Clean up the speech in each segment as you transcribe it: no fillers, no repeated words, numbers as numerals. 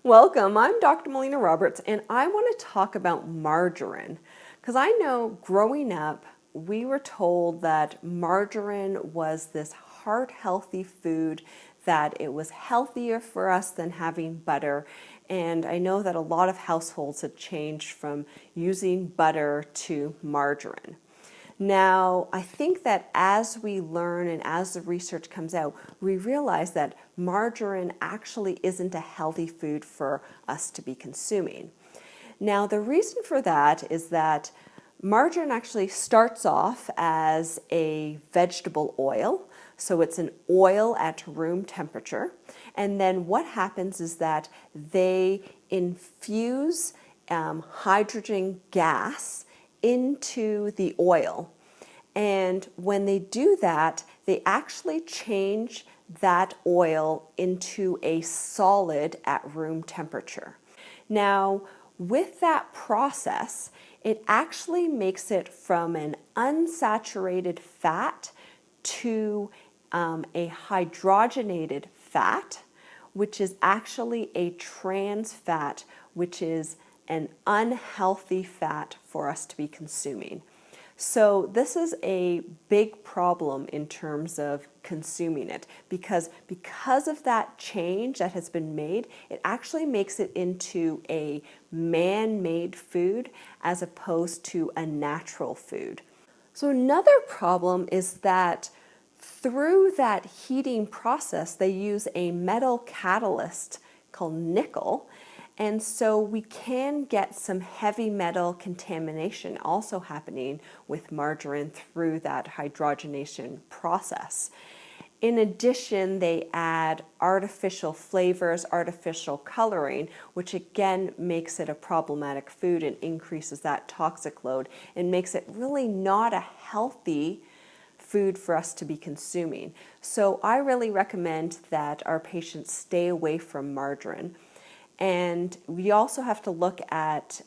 Welcome, I'm Dr. Melina Roberts, and I want to talk about margarine because I know growing up we were told that margarine was this heart-healthy food, that it was healthier for us than having butter, and I know that a lot of households have changed from using butter to margarine. Now, I think that as we learn and as the research comes out, we realize that margarine actually isn't a healthy food for us to be consuming. Now, the reason for that is that margarine actually starts off as a vegetable oil. So it's an oil at room temperature. And then what happens is that they infuse hydrogen gas into the oil. And when they do that, they actually change that oil into a solid at room temperature. Now, with that process, it actually makes it from an unsaturated fat to a hydrogenated fat, which is actually a trans fat, which is an unhealthy fat for us to be consuming. So this is a big problem in terms of consuming it because of that change that has been made, it actually makes it into a man-made food as opposed to a natural food. So another problem is that through that heating process, they use a metal catalyst called nickel. And so we can get some heavy metal contamination also happening with margarine through that hydrogenation process. In addition, they add artificial flavors, artificial coloring, which again makes it a problematic food and increases that toxic load and makes it really not a healthy food for us to be consuming. So I really recommend that our patients stay away from margarine. And we also have to look at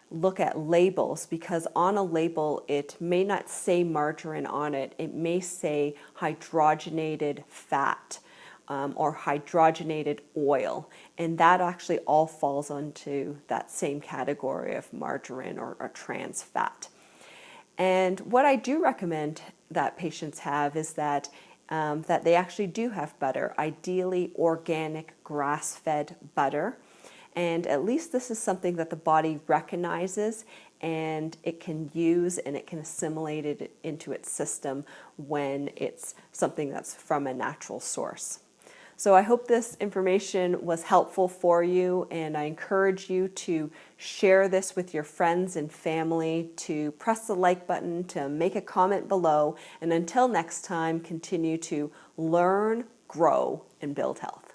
labels, because on a label it may not say margarine on it. It may say hydrogenated fat or hydrogenated oil, and that actually all falls onto that same category of margarine or trans fat. And what I do recommend that patients have is that they actually do have butter, ideally organic grass-fed butter. And at least this is something that the body recognizes and it can use and it can assimilate it into its system when it's something that's from a natural source. So I hope this information was helpful for you, and I encourage you to share this with your friends and family, to press the like button, to make a comment below, and until next time, continue to learn, grow, and build health.